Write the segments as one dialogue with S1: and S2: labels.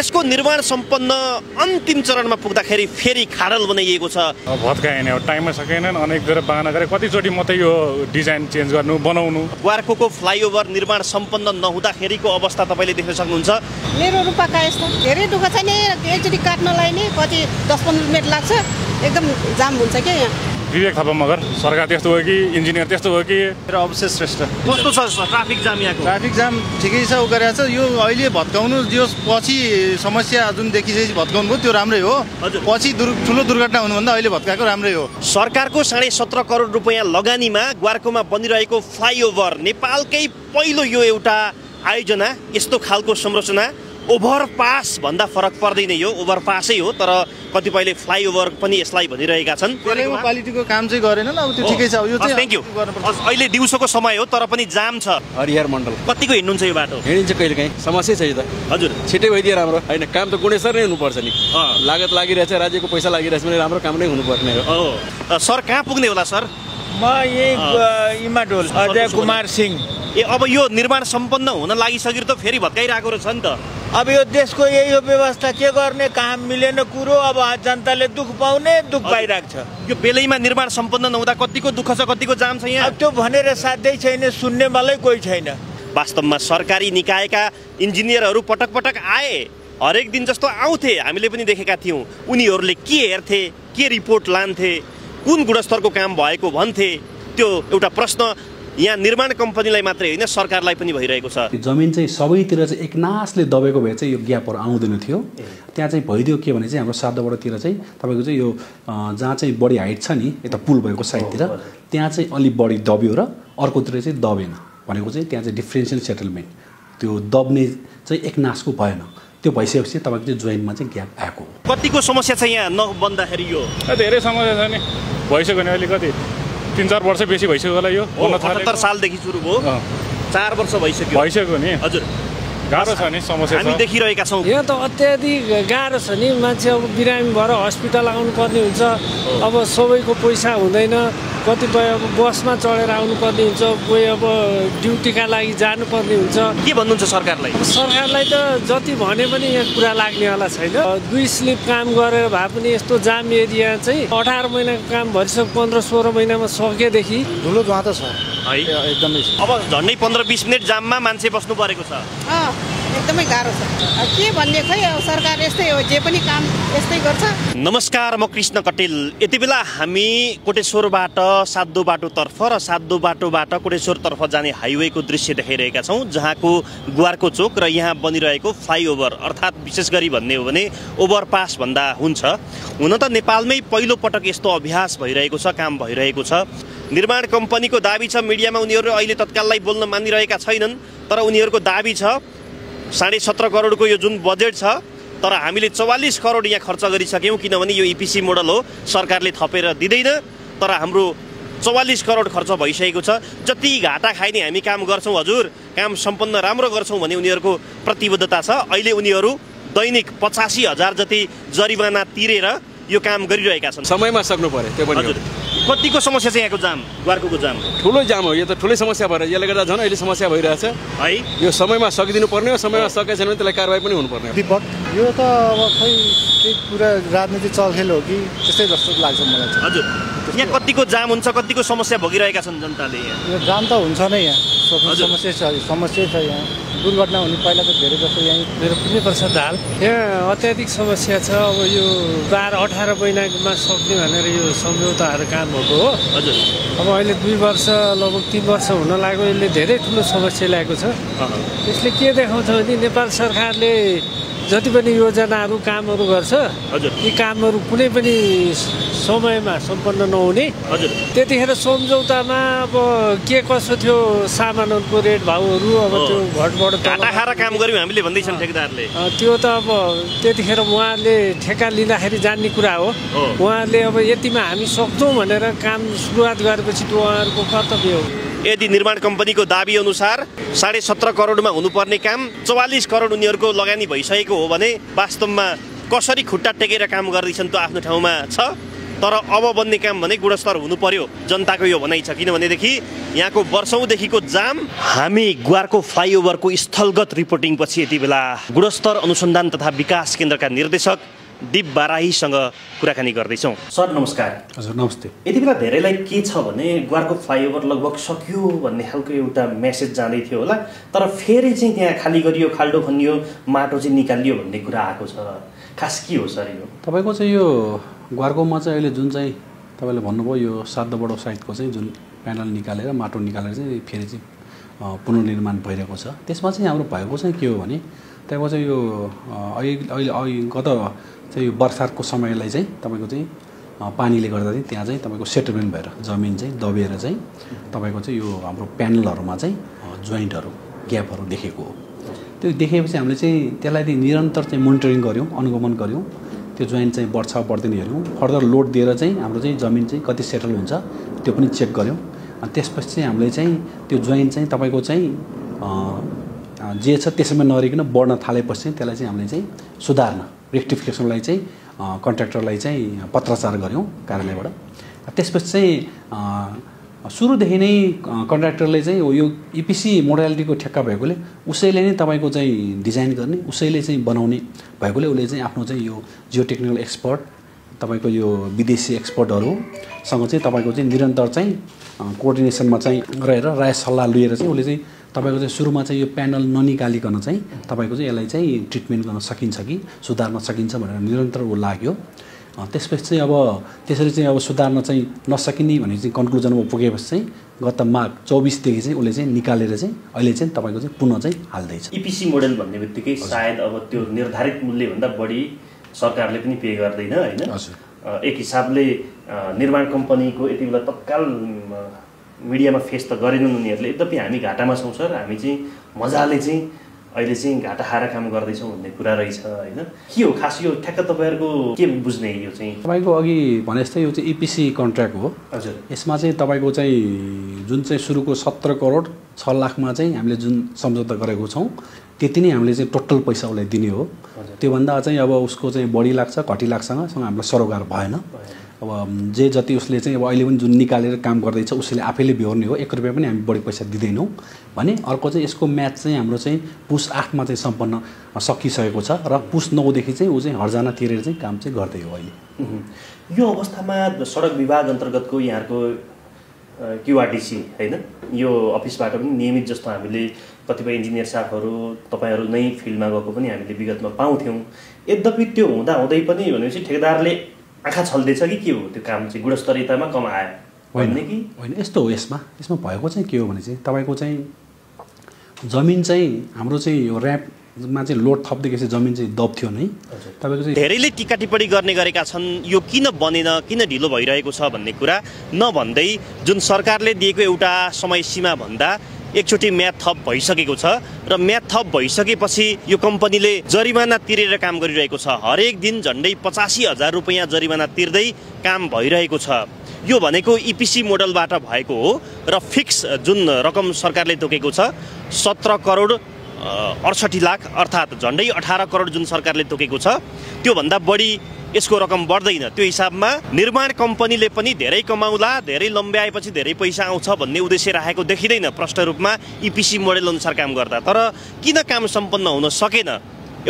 S1: त्यसको निर्माण सम्पन्न अन्तिम चरणमा पुग्दाखेरि फेरि खाडल बनाइएको छ।
S2: भत्काएन, टाइममा सकेनन्, अनेक गरेर बाहना गरे, कतिचोटि मात्रै यो डिजाइन चेन्ज गर्नु बनाउनु।
S1: ग्वारकोको फ्लाइओभर निर्माण सम्पन्न नहुँदाखेरिको अवस्था तपाईँले देख्न सक्नुहुन्छ।
S3: मेरो रूपा कायस त धेरै दुःख छ नि, एकचोटि काट्नलाई नै कति 10-15 मिनट लाग्छ, एकदम जाम हुन्छ क्या यहाँ।
S2: विवेक थापा मगर, सरकार त्यस्तो हो कि इन्जिनियर त्यस्तो हो कि?
S4: अवशेष श्रेष्ठ।
S1: कस्तो छ ट्राफिक जाम यहाँको?
S4: ट्राफिक जाम ठिकै छ, गरेको छ। यो अहिले भत्काउनु, यो पछि समस्या जुन देखिसकेपछि भत्काउनु भयो त्यो राम्रै हो। पछि ठुलो दुर्घटना हुनुभन्दा अहिले भत्काएको राम्रै हो।
S1: सरकारको 17.5 करोड रुपियाँ लगानीमा ग्वारकोमा बनिरहेको फ्लाइओभर नेपालकै पहिलो यो एउटा आयोजना, यस्तो खालको संरचना। ओभरपास भन्दा फरक पर्दैन, यो ओभरपासै हो, तर कतिपयले फ्लाइओभर पनि यसलाई भनिरहेका छन्।
S4: क्वालिटीको काम चाहिँ गरेन ल, अब त्यो ठिकै छ। यो चाहिँ
S1: थ्याङ्क यू। अहिले दिउँसोको समय हो तर पनि जाम छ।
S5: हरिहर मण्डल
S1: कतिको हिँड्नुहुन्छ यो बाटो?
S5: हिँडिन्छ कहिले काहीँ, समस्या छ यो त।
S1: हजुर,
S5: छिट्टै भइदिए राम्रो होइन, काम त गुणेश्वर नै हुनुपर्छ नि। लागत लागिरहेछ, राज्यको पैसा लागिरहेछ भने राम्रो काम नै हुनुपर्ने हो।
S1: सर कहाँ पुग्ने होला सर?
S6: म यही इमाडोल अजय कुमार सिंह।
S1: अब यो निर्माण सम्पन्न हुन लागिसकेर त फेरि भत्काइरहेको रहेछ नि त।
S6: अब यो देशको यही हो व्यवस्था, के गर्ने, काम मिलेन कुरो, अब जनताले दुःख पाउने, दुःख पाइरहेको छ।
S1: यो बेलैमा निर्माण सम्पन्न नहुँदा कतिको दुःख छ, कतिको जाम छ यहाँ?
S6: अब त्यो भनेर साध्यै छैन, सुन्ने वालै कोही छैन।
S1: वास्तवमा सरकारी निकायका इन्जिनियरहरू पटक पटक आए, हरेक दिन जस्तो आउँथे, हामीले पनि देखेका थियौँ। उनीहरूले के हेर्थे, के रिपोर्ट लान्थे, कुन गुणस्तरको काम भएको भन्थे, त्यो एउटा प्रश्न यहाँ निर्माण कम्पनीलाई मात्रै होइन सरकारलाई पनि भइरहेको छ।
S7: जमिन चाहिँ सबैतिर चाहिँ एकनासले दबेको भए चाहिँ यो ग्यापहरू आउँदैन थियो। त्यहाँ चाहिँ भइदियो के भने चाहिँ हाम्रो साधोबाटोतिर चाहिँ तपाईँको चाहिँ यो जहाँ चाहिँ बढी हाइट छ नि, यता पुल भएको साइडतिर त्यहाँ चाहिँ अलिक बढी दब्यो र अर्कोतिर चाहिँ दबेन भनेको चाहिँ त्यहाँ चाहिँ डिफ्रेन्सियल सेटलमेन्ट, त्यो दब्ने चाहिँ एकनासको भएन। त्यो भइसकेपछि तपाईँको चाहिँ जोइन्टमा चाहिँ ग्याप आएको।
S1: कतिको समस्या छ यहाँ नबन्दाखेरि? यो
S2: धेरै समस्या छ नि, भइसक्यो नि अहिले कति 3-4 वर्ष बेसी भइसक्यो होला। यो
S1: 77 सालदेखि सुरु भयो, 4 वर्ष भइसक्यो
S2: नि। हजुर, गाह्रो छ नि समस्या,
S1: हामी देखिरहेका छौँ।
S8: यहाँ त अत्याधिक गाह्रो छ नि, मान्छे अब बिरामी भएर हस्पिटल आउनु पर्ने हुन्छ। अब सबैको पैसा हुँदैन, कतिपय अब बसमा चढेर आउनुपर्ने हुन्छ, कोही अब ड्युटीका लागि जानुपर्ने हुन्छ।
S1: के भन्नुहुन्छ सरकारलाई?
S8: सरकारलाई त जति भने पनि यहाँ कुरा लाग्नेवाला छैन। 2 स्लिप काम गरेर भए पनि यस्तो जाम एरिया चाहिँ 18 महिनाको काम भइसक्यो, 15-16 महिनामा सकेदेखि
S4: ठुलो धुवा त छ
S1: है, एकदमै। अब झन्डै 15-20 मिनट जाममा मान्छे बस्नु परेको छ।
S3: एकदमै गाह्रो छ। के भन्ने खै, अब सरकार यस्तै हो, जे पनि काम यस्तै गर्छ।
S1: नमस्कार, म कृष्ण कटेल। यति बेला हामी कोटेश्वरबाट साद्धो बाटोतर्फ र साद्धो बाटोबाट कोटेश्वरतर्फ जाने हाइवेको दृश्य देखाइरहेका छौँ, जहाँको ग्वारको चोक र यहाँ बनिरहेको फ्लाइओभर, अर्थात् विशेष गरी भन्ने हो भने ओभरपास भन्दा हुन्छ। हुन त नेपालमै पहिलो पटक यस्तो अभ्यास भइरहेको छ, काम भइरहेको छ। निर्माण कम्पनीको दाबी छ, मिडियामा उनीहरू अहिले तत्काललाई बोल्न मानिरहेका छैनन्, तर उनीहरूको दाबी छ 17.5 करोडको यो जुन बजेट छ, तर हामीले 44 करोड यहाँ खर्च गरिसक्यौँ, किनभने यो इपिसी मोडल हो, सरकारले थपेर दिँदैन। तर हाम्रो 44 करोड खर्च भइसकेको छ। जति घाटा खाइने हामी काम गर्छौँ हजुर, काम सम्पन्न राम्रो गर्छौँ भन्ने उनीहरूको प्रतिबद्धता छ। अहिले उनीहरू दैनिक 85,000 जति जरिवाना तिरेर यो काम गरिरहेका छन्।
S5: समयमा सक्नु पर्यो त्यो पनि।
S1: हजुर, कतिको समस्या छ यहाँको जाम, ग्वारकोको जाम?
S5: ठुलो जाम हो यो त, ठुलै समस्या भएर यसले गर्दा झन् अहिले समस्या भइरहेछ
S1: है।
S5: यो समयमा सकिदिनु पर्ने हो, समयमा सकेको छैन भने त्यसलाई कारबाही पनि हुनुपर्ने हो।
S4: दिपक, यो त अब खै केही पुरा राजनीति चलखेल हो कि त्यस्तै जस्तो लाग्छ मलाई।
S1: हजुर, यहाँ कतिको जाम हुन्छ, कतिको समस्या भोगिरहेका छन् जनताले?
S4: यो जाम त हुन्छ नै यहाँ, समस्या छ यहाँ। दुर्घटना हुने पहिला त धेरै जस्तो यहीँ।
S8: मेरो पनि प्रसाद हाल यहाँ अत्याधिक समस्या छ। अब यो 12-18 महिनामा सक्ने भनेर यो सम्झौताहरू काम भएको हो।
S1: हजुर,
S8: अब अहिले 2 वर्ष लगभग 3 वर्ष हुन लाग्यो, यसले धेरै ठुलो समस्या ल्याएको छ। यसले के देखाउँछ भने नेपाल सरकारले जति पनि योजनाहरू कामहरू गर्छ, यी कामहरू कुनै पनि समयमा सम्पन्न नहुने। त्यतिखेर सम्झौतामा अब के कसो थियो, सामानहरूको रेट भाउहरू अब त्यो घटबढ
S1: खाएर काम गर्यौँ हामीले भन्दैछन् ठेकेदारले।
S8: त्यो त अब त्यतिखेर उहाँहरूले ठेका लिँदाखेरि जान्ने कुरा हो। उहाँहरूले अब यतिमा हामी सक्छौँ भनेर काम सुरुवात गरेपछि त्यो उहाँहरूको कर्तव्य हो।
S1: यदि निर्माण कम्पनीको दाबी अनुसार 17.5 करोडमा हुनुपर्ने काम 44 करोड उनीहरूको लगानी भइसकेको हो भने वास्तवमा कसरी खुट्टा टेकेर काम गर्दैछन् त्यो आफ्नो ठाउँमा छ। तर अब बन्ने काम भने गुणस्तर हुनु पर्यो, जनताको यो भनाइ छ। किनभनेदेखि यहाँको वर्षौँदेखिको जाम, हामी गुवारको फ्लाइओभरको स्थलगत रिपोर्टिङपछि यति बेला गुणस्तर अनुसन्धान तथा विकास केन्द्रका निर्देशक दीप बाराहीसँग कुराकानी गर्दैछौँ। सर नमस्कार।
S7: हजुर नमस्ते।
S1: यति बेला धेरैलाई के छ भने गुवारको फ्लाइओभर लगभग सकियो भन्ने खालको एउटा मेसेज जाँदै थियो होला, तर फेरि चाहिँ त्यहाँ खाली गरियो, खाल्डो खनियो, माटो चाहिँ निकालियो भन्ने कुरा आएको छ। खास के हो सर यो?
S7: तपाईँको चाहिँ यो गुवारकोमा चाहिँ अहिले जुन चाहिँ तपाईँले भन्नुभयो यो सातबडो साइडको चाहिँ जुन प्यानल निकालेर माटो निकालेर चाहिँ फेरि चाहिँ पुनर्निर्माण भइरहेको छ, त्यसमा चाहिँ हाम्रो भएको चाहिँ के हो भने त्यहाँको चाहिँ यो अहिले गत चाहिँ यो बर्खाको समयलाई चाहिँ तपाईँको चाहिँ पानीले गर्दा चाहिँ त्यहाँ चाहिँ तपाईँको सेटलमेन्ट भएर जमिन चाहिँ दबिएर चाहिँ तपाईँको चाहिँ यो हाम्रो प्यानलहरूमा चाहिँ जोइन्टहरू ग्यापहरू देखेको हो। त्यो देखेपछि हामीले चाहिँ त्यसलाई चाहिँ निरन्तर चाहिँ मोनिटरिङ गऱ्यौँ, अनुगमन गऱ्यौँ, त्यो जोइन्ट चाहिँ बढ्छ बढ्दैन हेऱ्यौँ, फर्दर लोड दिएर चाहिँ हाम्रो चाहिँ जमिन चाहिँ कति सेटल हुन्छ त्यो पनि चेक गऱ्यौँ। अनि त्यसपछि चाहिँ हामीले चाहिँ त्यो जोइन्ट चाहिँ तपाईँको चाहिँ जे छ त्यसैमा नरिकन बढ्न थालेपछि चाहिँ त्यसलाई चाहिँ हामीले चाहिँ सुधार्न रेक्टिफिकेसनलाई चाहिँ कन्ट्र्याक्टरलाई चाहिँ पत्राचार गऱ्यौँ कार्यालयबाट। त्यसपछि चाहिँ सुरुदेखि नै कन्ट्र्याक्टरले चाहिँ यो इपिसी मोडालिटीको ठेक्का भएकोले उसैले नै तपाईँको चाहिँ डिजाइन गर्ने, उसैले चाहिँ बनाउने भएकोले उसले चाहिँ आफ्नो चाहिँ यो जियो टेक्निकल एक्सपर्ट तपाईँको यो विदेशी एक्सपर्टहरूसँग चाहिँ तपाईँको चाहिँ निरन्तर चाहिँ कोअर्डिनेसनमा चाहिँ रहेर राय सल्लाह लिएर चाहिँ उसले चाहिँ तपाईँको चाहिँ सुरुमा चाहिँ यो प्यानल ननिकालिकन चाहिँ तपाईँको चाहिँ यसलाई चाहिँ ट्रिटमेन्ट गर्न सकिन्छ कि सुधार्न सकिन्छ भनेर निरन्तर ऊ लाग्यो। त्यसपछि चाहिँ अब त्यसरी चाहिँ अब सुधार्न चाहिँ नसकिने भने चाहिँ कन्क्लुजनमा पुगेपछि चाहिँ गत माघ 24देखि चाहिँ उसले चाहिँ निकालेर चाहिँ अहिले चाहिँ तपाईँको चाहिँ पुनः चाहिँ हाल्दैछ।
S1: इपिसी मोडल भन्ने बित्तिकै सायद अब त्यो निर्धारित मूल्यभन्दा बढी सरकारले पनि पे गर्दैन होइन। एक हिसाबले निर्माण कम्पनीको यति बेला तत्काल मिडियामा फेस त गरेनन् उनीहरूले, यद्यपि हामी घाटामा छौँ सर, हामी चाहिँ मजाले चाहिँ अहिले चाहिँ घाटा खाएर काम गर्दैछौँ भन्ने कुरा रहेछ होइन। के हो खास यो ठ्याक्क तपाईँहरूको के बुझ्ने यो चाहिँ?
S7: तपाईँको अघि भने जस्तै यो चाहिँ इपिसी कन्ट्र्याक्ट हो।
S1: हजुर। यसमा
S7: चाहिँ तपाईँको चाहिँ जुन चाहिँ सुरुको 17 करोड 6 लाखमा चाहिँ हामीले जुन सम्झौता गरेको छौँ त्यति नै हामीले चाहिँ टोटल पैसा उसलाई दिने हो। त्योभन्दा चाहिँ अब उसको चाहिँ बढी लाग्छ घटी लाग्छसँग हामीलाई सरोकार भएन। अब जे जति उसले चाहिँ अब अहिले पनि जुन निकालेर काम गर्दैछ उसले आफैले बेहोर्ने हो, 1 रुपियाँ पनि हामी बढी पैसा दिँदैनौँ भने। अर्को चाहिँ यसको म्याच चाहिँ हाम्रो चाहिँ पुस 8मा चाहिँ सम्पन्न सकिसकेको छ र पुस 9देखि चाहिँ ऊ चाहिँ हर्जाना तिरेर चाहिँ काम चाहिँ गर्दै हो अहिले।
S1: यो अवस्थामा सडक विभाग अन्तर्गतको यहाँको क्युआरटिसी होइन यो अफिसबाट पनि नियमित जस्तो हामीले कतिपय इन्जिनियर साहबहरू तपाईँहरू नै फिल्डमा गएको पनि हामीले विगतमा पाउँथ्यौँ। यद्यपि त्यो हुँदाहुँदै पनि भनेपछि ठेकेदारले आँखा छल्दैछ कि के हो, त्यो काम चाहिँ गुणस्तरीयतामा कम आयो भन्ने कि
S7: होइन? यस्तो हो, यसमा भएको चाहिँ के हो भने चाहिँ तपाईँको चाहिँ जमिन चाहिँ हाम्रो चाहिँ यो ऱ्यापमा चाहिँ लोड थप्दैको चाहिँ जमिन चाहिँ दब्थ्यो नै। तपाईँको चाहिँ
S1: धेरैले टिका टिप्पणी गर्ने गरेका छन् यो किन बनेन, किन ढिलो भइरहेको छ भन्ने कुरा नभन्दै जुन सरकारले दिएको एउटा समय सीमा भन्दा एकचोटि म्याद थप भइसकेको छ र म्याद थप भइसकेपछि यो कम्पनीले जरिमाना तिरेर काम गरिरहेको छ। हरेक दिन झन्डै 85,000 रुपियाँ जरिमाना तिर्दै काम भइरहेको छ। यो भनेको इपिसी मोडलबाट भएको हो र फिक्स जुन रकम सरकारले तोकेको छ 17 करोड 68 लाख अर्थात् झन्डै 18 करोड जुन सरकारले तोकेको छ त्योभन्दा बढी यसको रकम बढ्दैन। त्यो हिसाबमा निर्माण कम्पनीले पनि धेरै कमाउला, धेरै लम्ब्याएपछि धेरै पैसा आउँछ भन्ने उद्देश्य राखेको देखिँदैन प्रष्ट रूपमा इपिसी मोडल अनुसार काम गर्दा। तर किन काम सम्पन्न हुन सकेन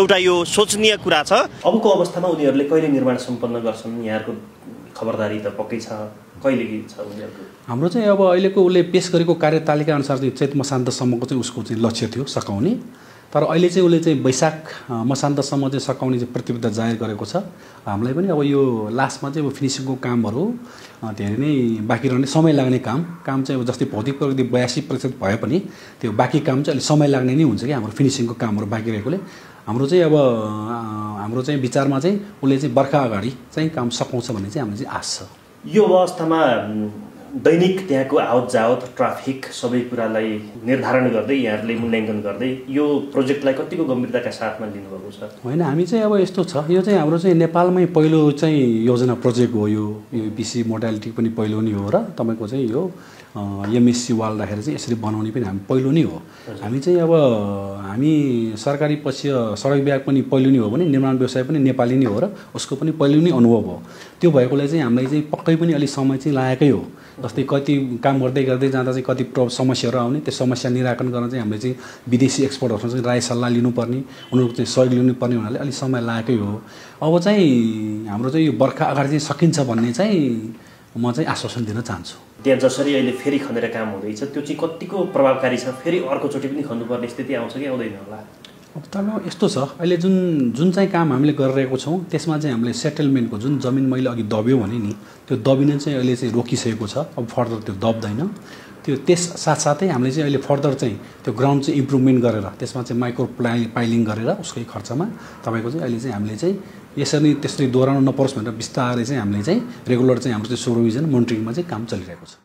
S1: एउटा यो सोचनीय कुरा छ। अबको अवस्थामा उनीहरूले कहिले निर्माण सम्पन्न गर्छन् यहाँको खबरदारी त पक्कै छ, कहिले छ उनीहरूको?
S7: हाम्रो चाहिँ अब अहिलेको उसले पेश गरेको कार्यतालिका अनुसार चाहिँ चैत मसान्तसम्मको चाहिँ उसको चाहिँ लक्ष्य थियो सकाउने। तर अहिले चाहिँ उसले चाहिँ वैशाख मसान्तसम्म चाहिँ सकाउने चाहिँ प्रतिबद्धता जाहेर गरेको छ। हामीलाई पनि अब यो लास्टमा चाहिँ अब फिनिसिङको कामहरू धेरै नै बाँकी रहने समय लाग्ने काम चाहिँ अब जस्तै भौतिक प्रगति 82% भए पनि त्यो बाँकी काम चाहिँ अलिक समय लाग्ने नै हुन्छ कि हाम्रो फिनिसिङको कामहरू बाँकी रहेकोले। हाम्रो चाहिँ अब हाम्रो चाहिँ विचारमा चाहिँ उसले चाहिँ बर्खा अगाडि चाहिँ काम सकाउँछ भन्ने चाहिँ हामीलाई चाहिँ आश छ।
S1: यो अवस्थामा दैनिक त्यहाँको आवत जावत ट्राफिक सबै कुरालाई निर्धारण गर्दै यहाँहरूले मूल्याङ्कन गर्दै यो प्रोजेक्टलाई कतिको गम्भीरताका साथमा लिनुभएको छ?
S7: होइन, हामी चाहिँ अब यस्तो छ, यो चाहिँ हाम्रो चाहिँ नेपालमै पहिलो चाहिँ योजना प्रोजेक्ट हो। यो इपिसी मोडालिटी पनि पहिलो नै हो र तपाईँको चाहिँ यो एमएससी वाल राखेर चाहिँ यसरी बनाउने पनि हामी पहिलो नै हो। हामी चाहिँ अब हामी सरकारी पक्ष सडक विभाग पनि पहिलो नै हो भने निर्माण व्यवसाय पनि नेपाली नै हो र उसको पनि पहिलो नै अनुभव हो। त्यो भएकोले चाहिँ हामीलाई चाहिँ पक्कै पनि अलि समय चाहिँ लागेकै हो। जस्तै कति काम गर्दै गर्दै जाँदा चाहिँ कति समस्याहरू आउने, त्यो समस्या निराकरण गर्न चाहिँ हामीले चाहिँ विदेशी एक्सपर्टहरूसँग चाहिँ राय सल्लाह लिनुपर्ने, उनीहरूको चाहिँ सहयोग लिनुपर्ने हुनाले अलिक समय लागेकै हो। अब चाहिँ हाम्रो चाहिँ यो बर्खा अगाडि चाहिँ सकिन्छ भन्ने चाहिँ म चाहिँ आश्वासन दिन चाहन्छु।
S1: त्यहाँ जसरी अहिले फेरि खनेर काम हुँदैछ त्यो चाहिँ कतिको प्रभावकारी छ? फेरि अर्कोचोटि पनि खन्नुपर्ने स्थिति आउँछ कि आउँदैन होला?
S7: अब तर यस्तो छ, अहिले जुन चाहिँ काम हामीले गरिरहेको छौँ त्यसमा चाहिँ हामीले सेटलमेन्टको जुन जमिन मैले अघि दब्यो भने नि त्यो दबिन चाहिँ अहिले चाहिँ रोकिसकेको छ। अब फर्दर त्यो दब्दैन। त्यो त्यस साथसाथै हामीले चाहिँ अहिले फर्दर चाहिँ त्यो ग्राउन्ड चाहिँ इम्प्रुभमेन्ट गरेर त्यसमा चाहिँ माइक्रो पाइलिङ गरेर उसकै खर्चमा तपाईँको चाहिँ अहिले चाहिँ हामीले चाहिँ त्यसरी दोहोऱ्याउनु नपरोस् भनेर बिस्तारै चाहिँ हामीले चाहिँ रेगुलर चाहिँ हाम्रो चाहिँ सुपरभिजन मोनिटरिङमा चाहिँ काम चलिरहेको छ।